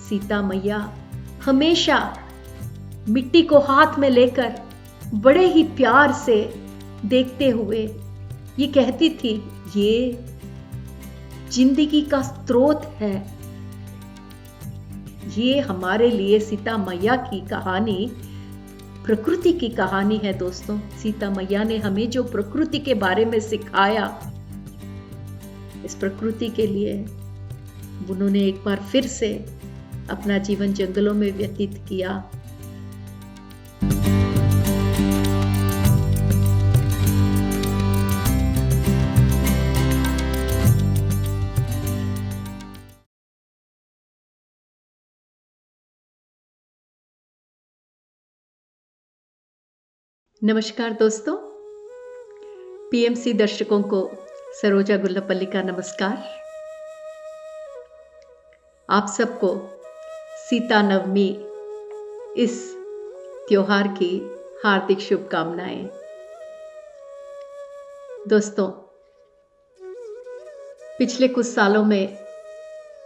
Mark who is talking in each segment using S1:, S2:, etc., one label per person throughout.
S1: सीता मैया हमेशा मिट्टी को हाथ में लेकर बड़े ही प्यार से देखते हुए ये कहती थी, ये जिंदगी का स्रोत है। ये हमारे लिए सीता मैया की कहानी प्रकृति की कहानी है दोस्तों। सीता मैया ने हमें जो प्रकृति के बारे में सिखाया, इस प्रकृति के लिए उन्होंने एक बार फिर से अपना जीवन जंगलों में व्यतीत किया। नमस्कार दोस्तों, पीएमसी दर्शकों को सरोजा गुल्लपल्ली का नमस्कार। आप सबको सीता नवमी इस त्योहार की हार्दिक शुभकामनाएं। दोस्तों, पिछले कुछ सालों में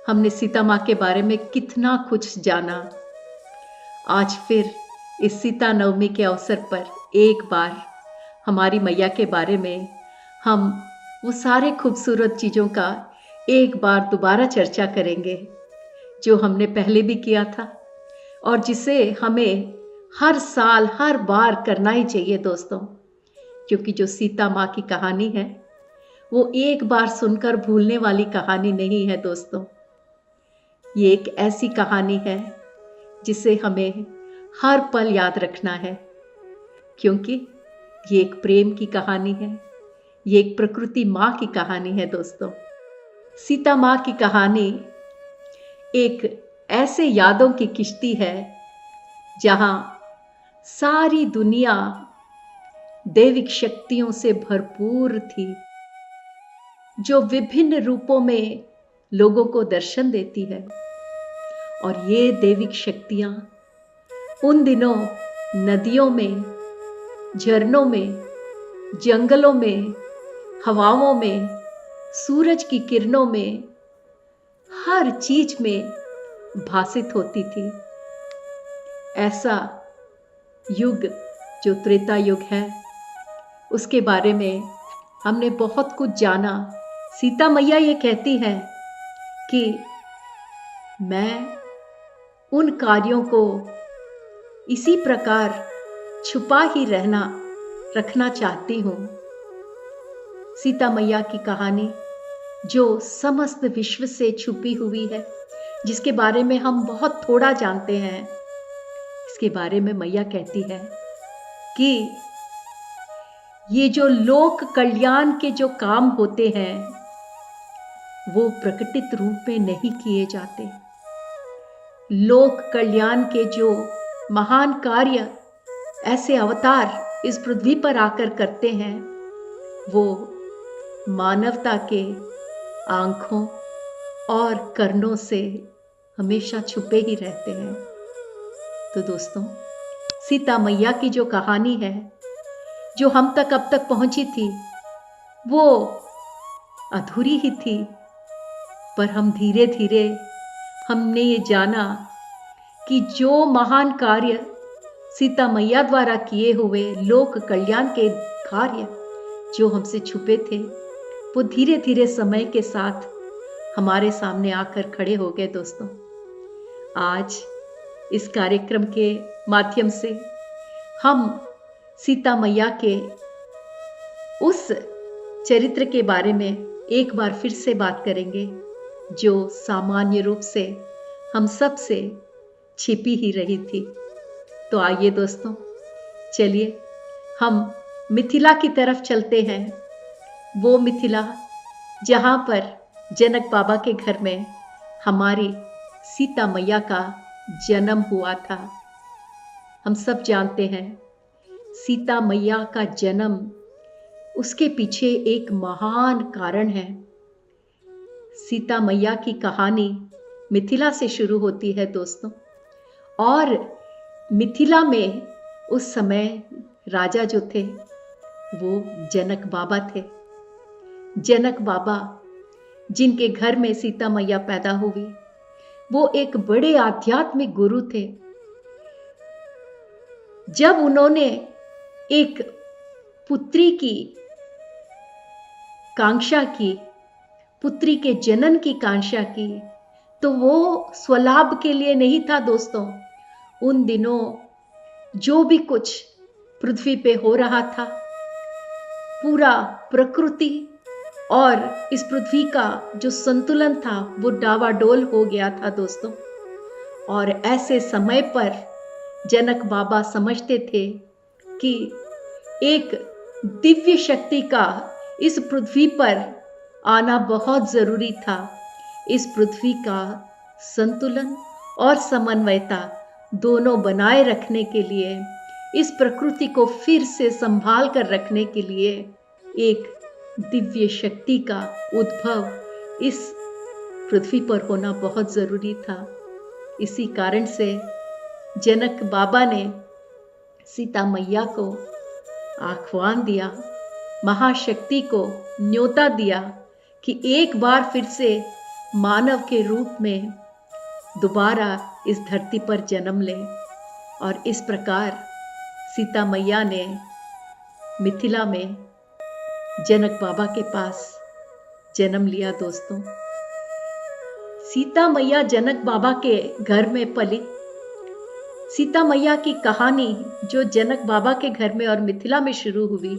S1: हमने सीता माँ के बारे में कितना कुछ जाना। आज फिर इस सीता नवमी के अवसर पर एक बार हमारी मैया के बारे में हम वो सारे खूबसूरत चीज़ों का एक बार दोबारा चर्चा करेंगे जो हमने पहले भी किया था और जिसे हमें हर साल हर बार करना ही चाहिए दोस्तों, क्योंकि जो सीता माँ की कहानी है वो एक बार सुनकर भूलने वाली कहानी नहीं है दोस्तों। ये एक ऐसी कहानी है जिसे हमें हर पल याद रखना है, क्योंकि ये एक प्रेम की कहानी है, ये एक प्रकृति माँ की कहानी है दोस्तों। सीता माँ की कहानी एक ऐसे यादों की किश्ती है जहाँ सारी दुनिया दैविक शक्तियों से भरपूर थी, जो विभिन्न रूपों में लोगों को दर्शन देती है। और ये दैविक शक्तियाँ उन दिनों नदियों में, झरनों में, जंगलों में, हवाओं में, सूरज की किरणों में, हर चीज में भासित होती थी। ऐसा युग जो त्रेता युग है, उसके बारे में हमने बहुत कुछ जाना। सीता मैया ये कहती है कि मैं उन कार्यों को इसी प्रकार छुपा ही रखना चाहती हूँ। सीता मैया की कहानी जो समस्त विश्व से छुपी हुई है, जिसके बारे में हम बहुत थोड़ा जानते हैं, इसके बारे में मैया कहती है कि ये जो लोक कल्याण के जो काम होते हैं वो प्रकटित रूप में नहीं किए जाते। लोक कल्याण के जो महान कार्य ऐसे अवतार इस पृथ्वी पर आकर करते हैं, वो मानवता के आंखों और कर्णों से हमेशा छुपे ही रहते हैं। तो दोस्तों, सीता मैया की जो कहानी है, जो हम तक अब तक पहुंची थी, वो अधूरी ही थी, पर हम धीरे धीरे हमने ये जाना कि जो महान कार्य सीता मैया द्वारा किए हुए लोक कल्याण के कार्य जो हमसे छुपे थे, वो धीरे धीरे समय के साथ हमारे सामने आकर खड़े हो गए दोस्तों। आज इस कार्यक्रम के माध्यम से हम सीता मैया के उस चरित्र के बारे में एक बार फिर से बात करेंगे जो सामान्य रूप से हम सब से छिपी ही रही थी। तो आइए दोस्तों, चलिए हम मिथिला की तरफ चलते हैं। वो मिथिला जहाँ पर जनक बाबा के घर में हमारी सीता मैया का जन्म हुआ था। हम सब जानते हैं सीता मैया का जन्म, उसके पीछे एक महान कारण है। सीता मैया की कहानी मिथिला से शुरू होती है दोस्तों, और मिथिला में उस समय राजा जो थे वो जनक बाबा थे। जनक बाबा जिनके घर में सीता मैया पैदा हुई, वो एक बड़े आध्यात्मिक गुरु थे। जब उन्होंने एक पुत्री की कांक्षा की, पुत्री के जनन की कांक्षा की, तो वो स्वलाभ के लिए नहीं था दोस्तों। उन दिनों जो भी कुछ पृथ्वी पे हो रहा था, पूरा प्रकृति और इस पृथ्वी का जो संतुलन था वो डावाडोल हो गया था दोस्तों। और ऐसे समय पर जनक बाबा समझते थे कि एक दिव्य शक्ति का इस पृथ्वी पर आना बहुत जरूरी था। इस पृथ्वी का संतुलन और समन्वयता दोनों बनाए रखने के लिए, इस प्रकृति को फिर से संभाल कर रखने के लिए एक दिव्य शक्ति का उद्भव इस पृथ्वी पर होना बहुत जरूरी था। इसी कारण से जनक बाबा ने सीता मैया को आह्वान दिया, महाशक्ति को न्योता दिया कि एक बार फिर से मानव के रूप में दोबारा इस धरती पर जन्म लें। और इस प्रकार सीता मैया ने मिथिला में जनक बाबा के पास जन्म लिया दोस्तों। सीता मैया जनक बाबा के घर में पली। सीता मैया की कहानी जो जनक बाबा के घर में और मिथिला में शुरू हुई,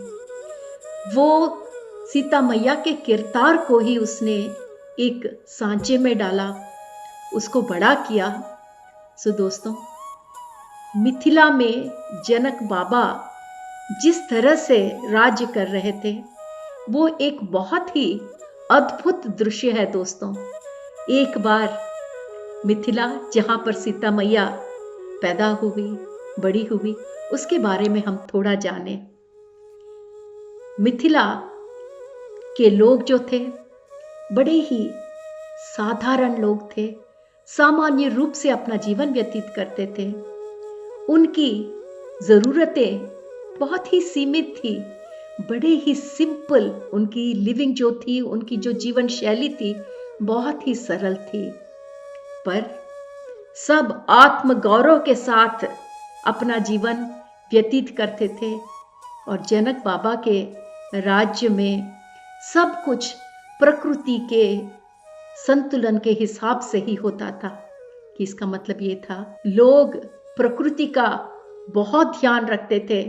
S1: वो सीता मैया के किरदार को ही उसने एक सांचे में डाला, उसको बड़ा किया। सो दोस्तों, मिथिला में जनक बाबा जिस तरह से राज्य कर रहे थे वो एक बहुत ही अद्भुत दृश्य है दोस्तों। एक बार मिथिला, जहां पर सीता मैया पैदा हुई, बड़ी हुई, उसके बारे में हम थोड़ा जाने। मिथिला के लोग जो थे बड़े ही साधारण लोग थे, सामान्य रूप से अपना जीवन व्यतीत करते थे। उनकी जरूरतें बहुत ही सीमित थी, बड़े ही सिंपल उनकी लिविंग जो थी, उनकी जो जीवन शैली थी बहुत ही सरल थी। पर सब आत्मगौरव के साथ अपना जीवन व्यतीत करते थे। और जनक बाबा के राज्य में सब कुछ प्रकृति के संतुलन के हिसाब से ही होता था। कि इसका मतलब ये था, लोग प्रकृति का बहुत ध्यान रखते थे।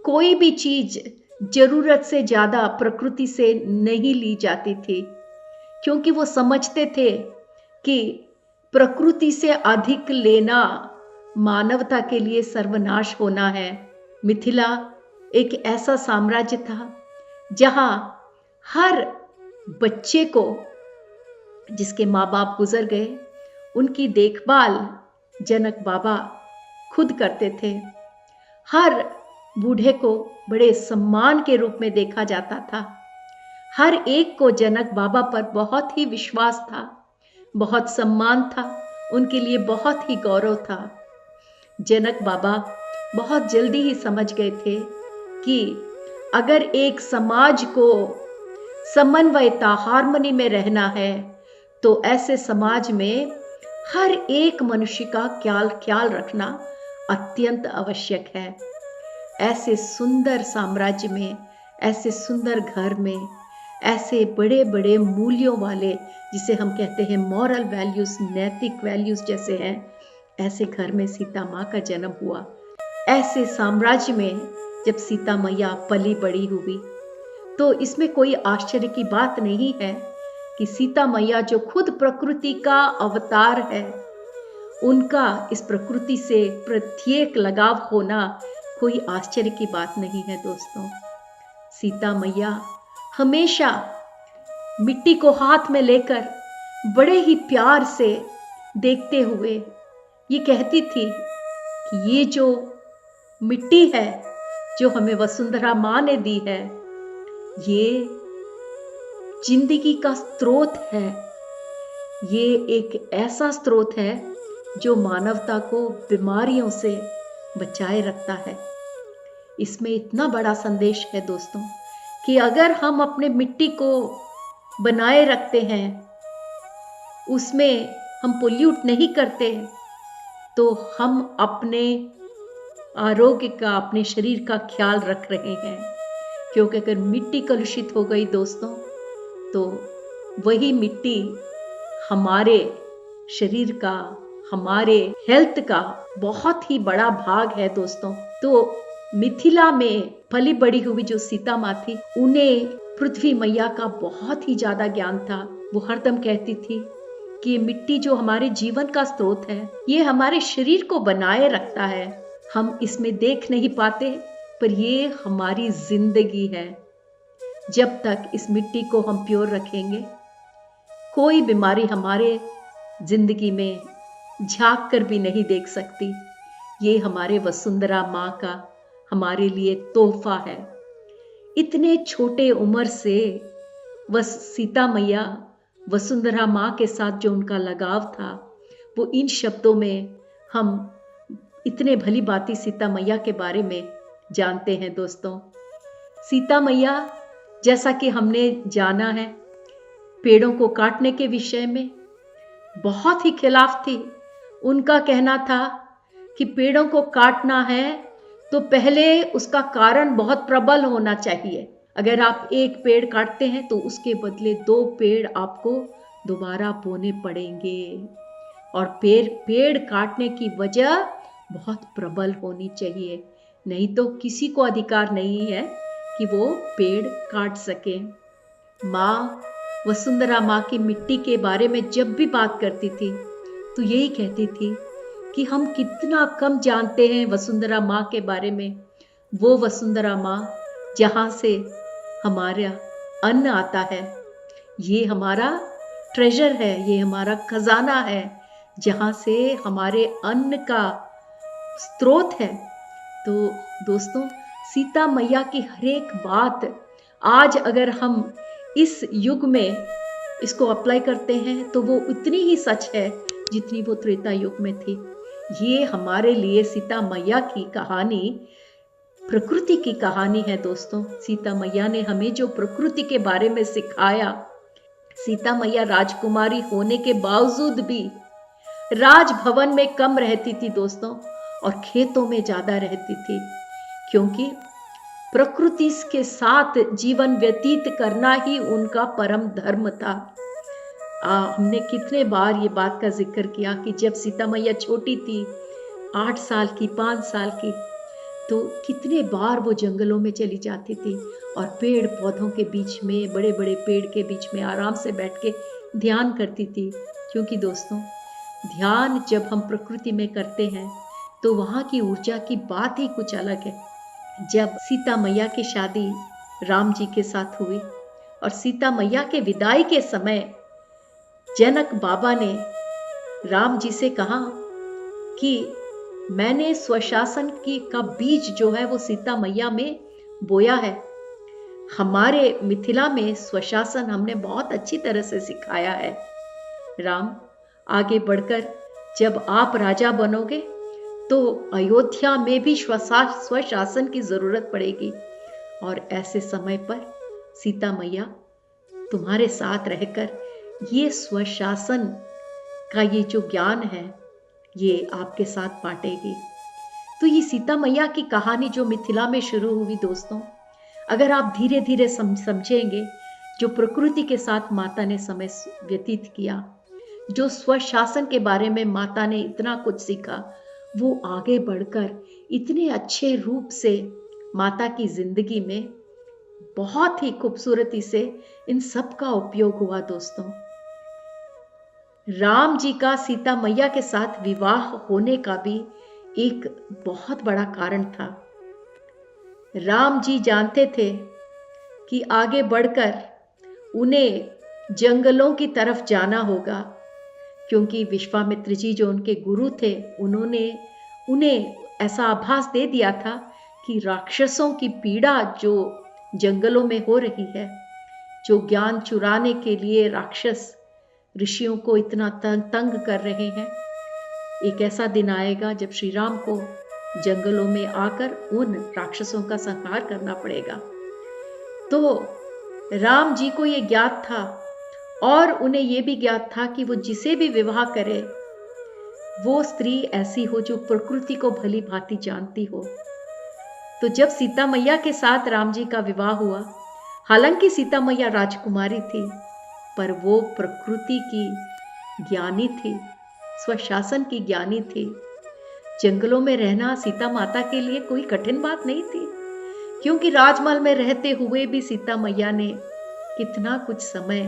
S1: कोई भी चीज जरूरत से ज्यादा प्रकृति से नहीं ली जाती थी, क्योंकि वो समझते थे कि प्रकृति से अधिक लेना मानवता के लिए सर्वनाश होना है। मिथिला एक ऐसा साम्राज्य था जहां हर बच्चे को, जिसके माँ बाप गुजर गए, उनकी देखभाल जनक बाबा खुद करते थे। हर बूढ़े को बड़े सम्मान के रूप में देखा जाता था। हर एक को जनक बाबा पर बहुत ही विश्वास था, बहुत सम्मान था, उनके लिए बहुत ही गौरव था। जनक बाबा बहुत जल्दी ही समझ गए थे कि अगर एक समाज को समन्वयता, हार्मनी में रहना है, तो ऐसे समाज में हर एक मनुष्य का ख्याल रखना अत्यंत आवश्यक है। ऐसे सुंदर साम्राज्य में, ऐसे सुंदर घर में, ऐसे बड़े बड़े मूल्यों वाले, जिसे हम कहते हैं मॉरल वैल्यूज, नैतिक वैल्यूज जैसे हैं, ऐसे घर में सीता माँ का जन्म हुआ। ऐसे साम्राज्य में जब सीता मैया पली बड़ी हुई, तो इसमें कोई आश्चर्य की बात नहीं है कि सीता मैया जो खुद प्रकृति का अवतार है, उनका इस प्रकृति से प्रत्येक लगाव होना कोई आश्चर्य की बात नहीं है दोस्तों। सीता मैया हमेशा मिट्टी को हाथ में लेकर बड़े ही प्यार से देखते हुए ये कहती थी कि ये जो मिट्टी है, जो हमें वसुंधरा माँ ने दी है, ये जिंदगी का स्रोत है। ये एक ऐसा स्रोत है जो मानवता को बीमारियों से बचाए रखता है। इसमें इतना बड़ा संदेश है दोस्तों कि अगर हम अपने मिट्टी को बनाए रखते हैं, उसमें हम पोल्यूट नहीं करते हैं, तो हम अपने आरोग्य का, अपने शरीर का ख्याल रख रहे हैं। क्योंकि अगर मिट्टी कलुषित हो गई दोस्तों, तो वही मिट्टी हमारे शरीर का, हमारे हेल्थ का बहुत ही बड़ा भाग है दोस्तों। तो मिथिला में पली बड़ी हुई जो सीता माँ थी, उन्हें पृथ्वी मैया का बहुत ही ज्यादा ज्ञान था। वो हरदम कहती थी कि मिट्टी जो हमारे जीवन का स्रोत है, ये हमारे शरीर को बनाए रखता है। हम इसमें देख नहीं पाते, पर ये हमारी जिंदगी है। जब तक इस मिट्टी को हम प्योर रखेंगे, कोई बीमारी हमारे जिंदगी में झांक कर भी नहीं देख सकती। ये हमारे वसुंधरा माँ का हमारे लिए तोहफा है। इतने छोटे उम्र से सीता मैया, वसुंधरा माँ के साथ जो उनका लगाव था, वो इन शब्दों में हम इतने भली भांति सीता मैया के बारे में जानते हैं दोस्तों। सीता मैया, जैसा कि हमने जाना है, पेड़ों को काटने के विषय में बहुत ही खिलाफ थी। उनका कहना था कि पेड़ों को काटना है तो पहले उसका कारण बहुत प्रबल होना चाहिए। अगर आप एक पेड़ काटते हैं तो उसके बदले 2 पेड़ आपको दोबारा बोने पड़ेंगे, और पेड़ काटने की वजह बहुत प्रबल होनी चाहिए, नहीं तो किसी को अधिकार नहीं है कि वो पेड़ काट सके। माँ वसुंधरा माँ की मिट्टी के बारे में जब भी बात करती थी तो यही कहती थी कि हम कितना कम जानते हैं वसुंधरा माँ के बारे में। वो वसुंधरा माँ जहाँ से हमारा अन्न आता है, ये हमारा ट्रेजर है, ये हमारा खजाना है, जहाँ से हमारे अन्न का स्रोत है। तो दोस्तों, सीता मैया की हर एक बात आज अगर हम इस युग में इसको अप्लाई करते हैं तो वो उतनी ही सच है जितनी वो त्रेता युग में थी। ये हमारे लिए सीता मैया की कहानी प्रकृति की कहानी है दोस्तों। सीता मैया ने हमें जो प्रकृति के बारे में सिखाया, सीता मैया राजकुमारी होने के बावजूद भी राजभवन में कम रहती थी दोस्तों, और खेतों में ज्यादा रहती थी, क्योंकि प्रकृति के साथ जीवन व्यतीत करना ही उनका परम धर्म था। हमने कितने बार ये बात का जिक्र किया कि जब सीता मैया छोटी थी, 8 साल की, 5 साल की, तो कितने बार वो जंगलों में चली जाती थी और पेड़ पौधों के बीच में, बड़े बड़े पेड़ के बीच में आराम से बैठ के ध्यान करती थी। क्योंकि दोस्तों, ध्यान जब हम प्रकृति में करते हैं तो वहाँ की ऊर्जा की बात ही कुछ अलग है। जब सीता मैया की शादी राम जी के साथ हुई और सीता मैया के विदाई के समय जनक बाबा ने राम जी से कहा कि मैंने स्वशासन का बीज जो है वो सीता मैया में बोया है। हमारे मिथिला में स्वशासन हमने बहुत अच्छी तरह से सिखाया है। राम, आगे बढ़कर जब आप राजा बनोगे तो अयोध्या में भी स्वशासन की जरूरत पड़ेगी, और ऐसे समय पर सीता मैया तुम्हारे साथ रहकर ये स्वशासन का ये जो ज्ञान है ये आपके साथ बांटेगी। तो ये सीता मैया की कहानी जो मिथिला में शुरू हुई दोस्तों, अगर आप धीरे धीरे समझेंगे, जो प्रकृति के साथ माता ने समय व्यतीत किया, जो स्वशासन के बारे में माता ने इतना कुछ सीखा, वो आगे बढ़कर इतने अच्छे रूप से माता की जिंदगी में बहुत ही खूबसूरती से इन सब का उपयोग हुआ दोस्तों। राम जी का सीता मैया के साथ विवाह होने का भी एक बहुत बड़ा कारण था। राम जी जानते थे कि आगे बढ़कर उन्हें जंगलों की तरफ जाना होगा, क्योंकि विश्वामित्र जी जो उनके गुरु थे, उन्होंने उन्हें ऐसा आभास दे दिया था कि राक्षसों की पीड़ा जो जंगलों में हो रही है, जो ज्ञान चुराने के लिए राक्षस ऋषियों को इतना तंग कर रहे हैं, एक ऐसा दिन आएगा जब श्री राम को जंगलों में आकर उन राक्षसों का संहार करना पड़ेगा। तो राम जी को ये ज्ञात था और उन्हें यह भी ज्ञात था कि वो जिसे भी विवाह करे वो स्त्री ऐसी हो जो प्रकृति को भली भांति जानती हो। तो जब सीता मैया के साथ राम जी का विवाह हुआ, हालांकि सीता मैया राजकुमारी थी, पर वो प्रकृति की ज्ञानी थी, स्वशासन की ज्ञानी थी। जंगलों में रहना सीता माता के लिए कोई कठिन बात नहीं थी, क्योंकि राजमहल में रहते हुए भी सीता मैया ने कितना कुछ समय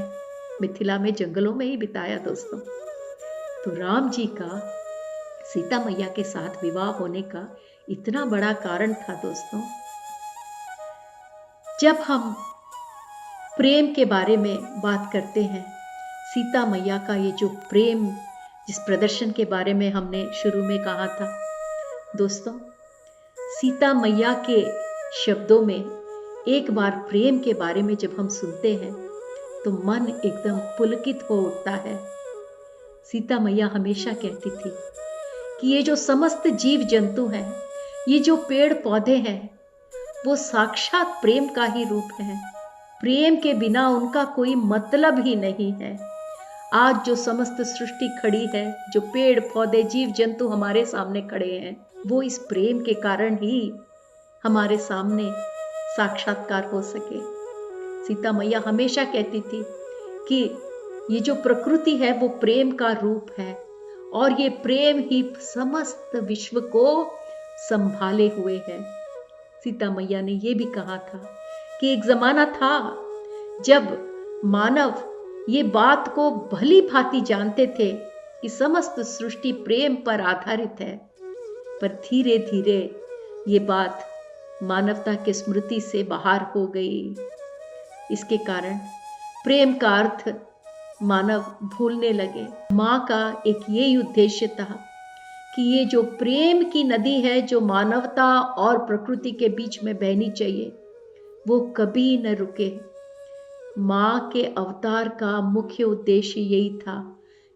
S1: मिथिला में जंगलों में ही बिताया दोस्तों। तो राम जी का सीता मैया के साथ विवाह होने का इतना बड़ा कारण था दोस्तों। जब हम प्रेम के बारे में बात करते हैं, सीता मैया का ये जो प्रेम, जिस प्रदर्शन के बारे में हमने शुरू में कहा था दोस्तों, सीता मैया के शब्दों में एक बार प्रेम के बारे में जब हम सुनते हैं तो मन एकदम पुलकित हो उठता है। सीता मैया हमेशा कहती थी कि ये जो समस्त जीव जंतु हैं, ये जो पेड़ पौधे हैं, वो साक्षात प्रेम का ही रूप है। प्रेम के बिना उनका कोई मतलब ही नहीं है। आज जो समस्त सृष्टि खड़ी है, जो पेड़ पौधे जीव जंतु हमारे सामने खड़े हैं, वो इस प्रेम के कारण ही हमारे सामने साक्षात्कार हो सके। सीता मैया हमेशा कहती थी कि ये जो प्रकृति है वो प्रेम का रूप है, और ये प्रेम ही समस्त विश्व को संभाले हुए है। सीता मैया ने ये भी कहा था कि एक जमाना था जब मानव ये बात को भली भांति जानते थे कि समस्त सृष्टि प्रेम पर आधारित है, पर धीरे धीरे ये बात मानवता के स्मृति से बाहर हो गई। इसके कारण प्रेम का अर्थ मानव भूलने लगे। माँ का एक ये उद्देश्य था कि ये जो प्रेम की नदी है, जो मानवता और प्रकृति के बीच में बहनी चाहिए, वो कभी न रुके। माँ के अवतार का मुख्य उद्देश्य यही था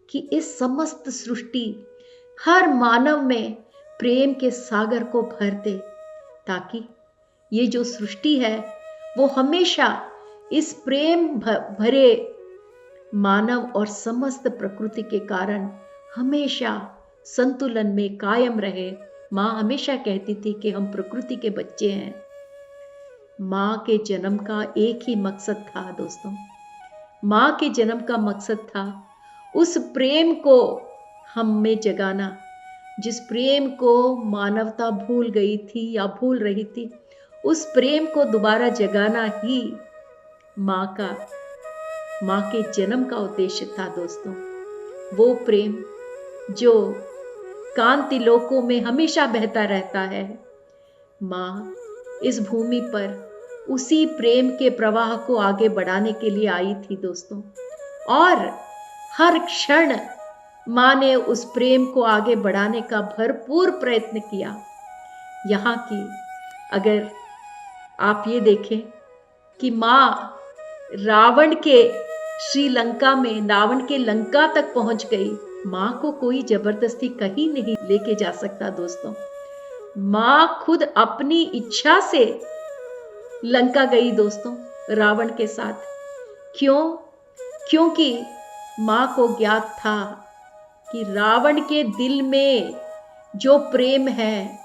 S1: कि इस समस्त सृष्टि, हर मानव में प्रेम के सागर को भर दे, ताकि ये जो सृष्टि है वो हमेशा इस प्रेम भरे मानव और समस्त प्रकृति के कारण हमेशा संतुलन में कायम रहे। माँ हमेशा कहती थी कि हम प्रकृति के बच्चे हैं। माँ के जन्म का एक ही मकसद था दोस्तों। माँ के जन्म का मकसद था उस प्रेम को हम में जगाना, जिस प्रेम को मानवता भूल गई थी या भूल रही थी, उस प्रेम को दोबारा जगाना ही माँ के जन्म का उद्देश्य था दोस्तों। वो प्रेम जो कांति लोकों में हमेशा बहता रहता है। माँ इस भूमि पर उसी प्रेम के प्रवाह को आगे बढ़ाने के लिए आई थी दोस्तों, और हर क्षण माँ ने उस प्रेम को आगे बढ़ाने का भरपूर प्रयत्न किया। यहाँ की अगर आप ये देखें कि माँ रावण के श्रीलंका में, रावण के लंका तक पहुंच गई। माँ को कोई जबरदस्ती कहीं नहीं लेके जा सकता दोस्तों। माँ खुद अपनी इच्छा से लंका गई दोस्तों रावण के साथ। क्यों? क्योंकि माँ को ज्ञात था कि रावण के दिल में जो प्रेम है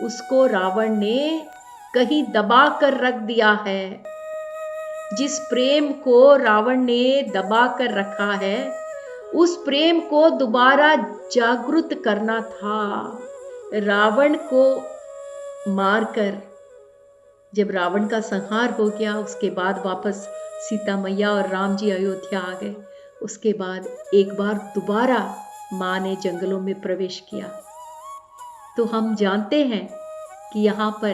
S1: उसको रावण ने कहीं दबा कर रख दिया है। जिस प्रेम को रावण ने दबा कर रखा है, उस प्रेम को दोबारा जागृत करना था। रावण को मारकर जब रावण का संहार हो गया, उसके बाद वापस सीता मैया और राम जी अयोध्या आ गए। उसके बाद एक बार दोबारा माँ ने जंगलों में प्रवेश किया। तो हम जानते हैं कि यहाँ पर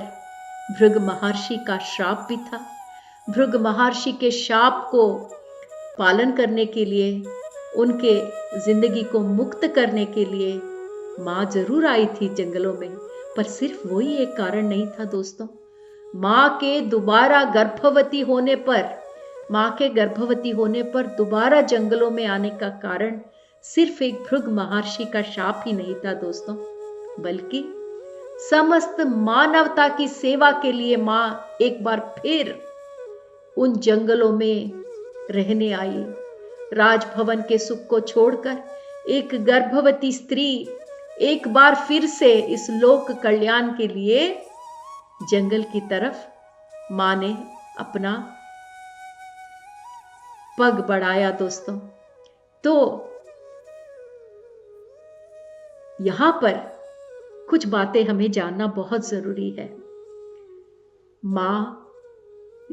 S1: भृग महर्षि का श्राप भी था। भृग महर्षि के शाप को पालन करने के लिए, उनके जिंदगी को मुक्त करने के लिए माँ जरूर आई थी जंगलों में, पर सिर्फ वही एक कारण नहीं था दोस्तों। माँ के दोबारा गर्भवती होने पर दोबारा जंगलों में आने का कारण सिर्फ एक भृग महर्षि का शाप ही नहीं था दोस्तों, बल्कि समस्त मानवता की सेवा के लिए माँ एक बार फिर उन जंगलों में रहने आई। राजभवन के सुख को छोड़कर एक गर्भवती स्त्री एक बार फिर से इस लोक कल्याण के लिए जंगल की तरफ मां ने अपना पग बढ़ाया दोस्तों। तो यहां पर कुछ बातें हमें जानना बहुत जरूरी है। मां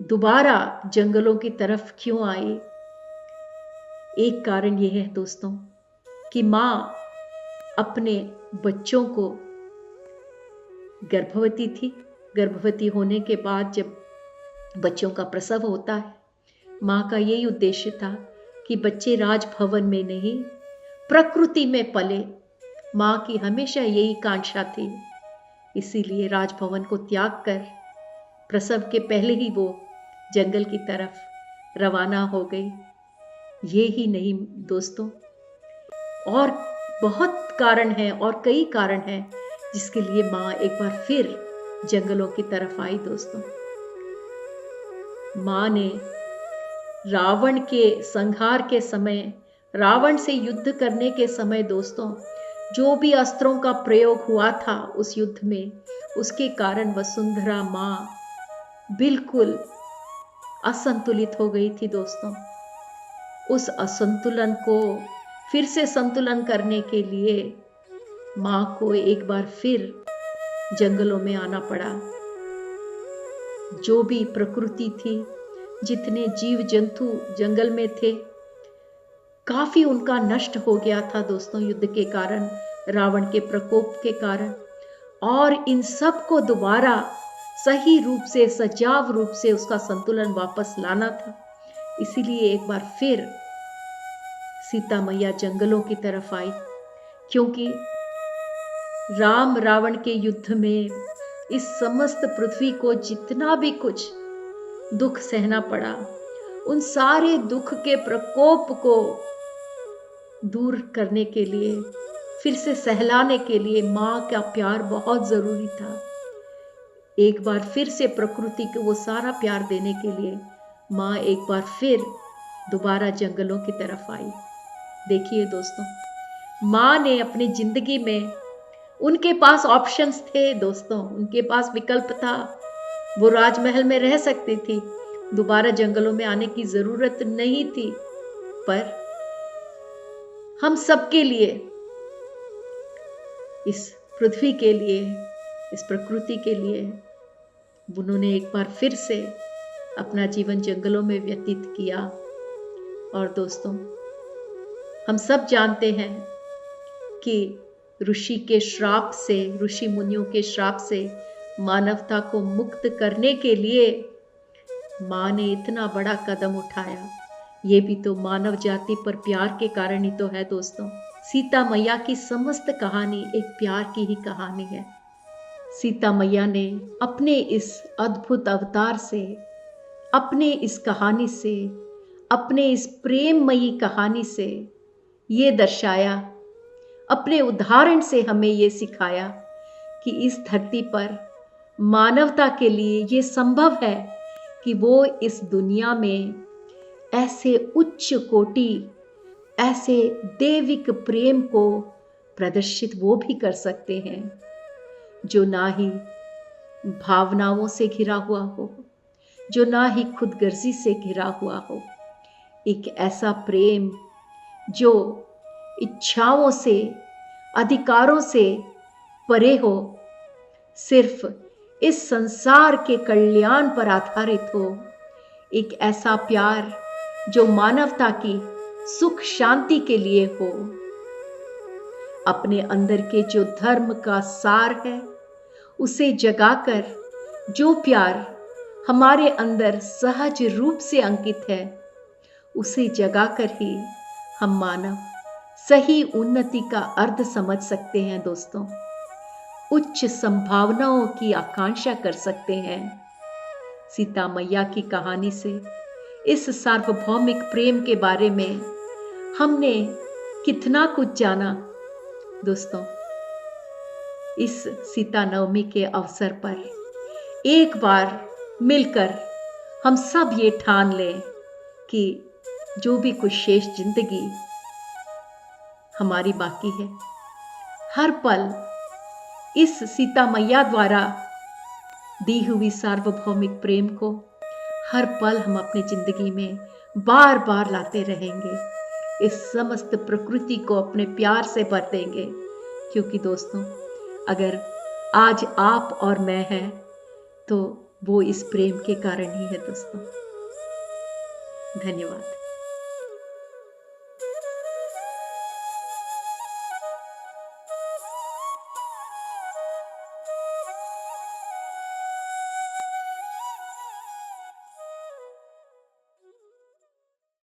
S1: दोबारा जंगलों की तरफ क्यों आई? एक कारण यह है दोस्तों कि मां अपने बच्चों को गर्भवती थी। गर्भवती होने के बाद जब बच्चों का प्रसव होता है, मां का यही उद्देश्य था कि बच्चे राजभवन में नहीं प्रकृति में पले। मां की हमेशा यही कांक्षा थी, इसीलिए राजभवन को त्याग कर प्रसव के पहले ही वो जंगल की तरफ रवाना हो गई। ये ही नहीं दोस्तों, और बहुत कारण हैं और कई कारण हैं जिसके लिए मां एक बार फिर जंगलों की तरफ आई दोस्तों। मां ने रावण के संहार के समय, रावण से युद्ध करने के समय दोस्तों, जो भी अस्त्रों का प्रयोग हुआ था उस युद्ध में, उसके कारण वसुंधरा मां बिल्कुल असंतुलित हो गई थी दोस्तों। उस असंतुलन को फिर से संतुलन करने के लिए मां को एक बार फिर जंगलों में आना पड़ा। जो भी प्रकृति थी, जितने जीव जंतु जंगल में थे, काफी उनका नष्ट हो गया था दोस्तों युद्ध के कारण, रावण के प्रकोप के कारण। और इन सब को दोबारा सही रूप से, सजाव रूप से उसका संतुलन वापस लाना था। इसीलिए एक बार फिर सीता मैया जंगलों की तरफ आई, क्योंकि राम रावण के युद्ध में इस समस्त पृथ्वी को जितना भी कुछ दुख सहना पड़ा, उन सारे दुख के प्रकोप को दूर करने के लिए, फिर से सहलाने के लिए मां का प्यार बहुत जरूरी था। एक बार फिर से प्रकृति को वो सारा प्यार देने के लिए मां एक बार फिर दोबारा जंगलों की तरफ आई। देखिए दोस्तों, मां ने अपनी जिंदगी में, उनके पास ऑप्शंस थे दोस्तों, उनके पास विकल्प था। वो राजमहल में रह सकती थी, दोबारा जंगलों में आने की जरूरत नहीं थी। पर हम सबके लिए, इस पृथ्वी के लिए, इस प्रकृति के लिए उन्होंने एक बार फिर से अपना जीवन जंगलों में व्यतीत किया। और दोस्तों, हम सब जानते हैं कि ऋषि के श्राप से, ऋषि मुनियों के श्राप से मानवता को मुक्त करने के लिए मां ने इतना बड़ा कदम उठाया। ये भी तो मानव जाति पर प्यार के कारण ही तो है दोस्तों। सीता मैया की समस्त कहानी एक प्यार की ही कहानी है। सीता मैया ने अपने इस अद्भुत अवतार से, अपने इस कहानी से, अपने इस प्रेममयी कहानी से ये दर्शाया, अपने उदाहरण से हमें ये सिखाया कि इस धरती पर मानवता के लिए ये संभव है कि वो इस दुनिया में ऐसे उच्च कोटि, ऐसे दैविक प्रेम को प्रदर्शित वो भी कर सकते हैं जो ना ही भावनाओं से घिरा हुआ हो, जो ना ही खुदगर्जी से घिरा हुआ हो। एक ऐसा प्रेम जो इच्छाओं से, अधिकारों से परे हो, सिर्फ इस संसार के कल्याण पर आधारित हो। एक ऐसा प्यार जो मानवता की सुख शांति के लिए हो। अपने अंदर के जो धर्म का सार है उसे जगाकर, जो प्यार हमारे अंदर सहज रूप से अंकित है उसे जगाकर ही हम मानव सही उन्नति का अर्थ समझ सकते हैं दोस्तों। उच्च संभावनाओं की आकांक्षा कर सकते हैं। सीता मैया की कहानी से, इस सार्वभौमिक प्रेम के बारे में हमने कितना कुछ जाना दोस्तों। इस सीता नवमी के अवसर पर एक बार मिलकर हम सब ये ठान लें कि जो भी कुछ शेष जिंदगी हमारी बाकी है, हर पल इस सीता मैया द्वारा दी हुई सार्वभौमिक प्रेम को हर पल हम अपनी जिंदगी में बार बार लाते रहेंगे। इस समस्त प्रकृति को अपने प्यार से भर देंगे, क्योंकि दोस्तों अगर आज आप और मैं हैं तो वो इस प्रेम के कारण ही है दोस्तों। धन्यवाद।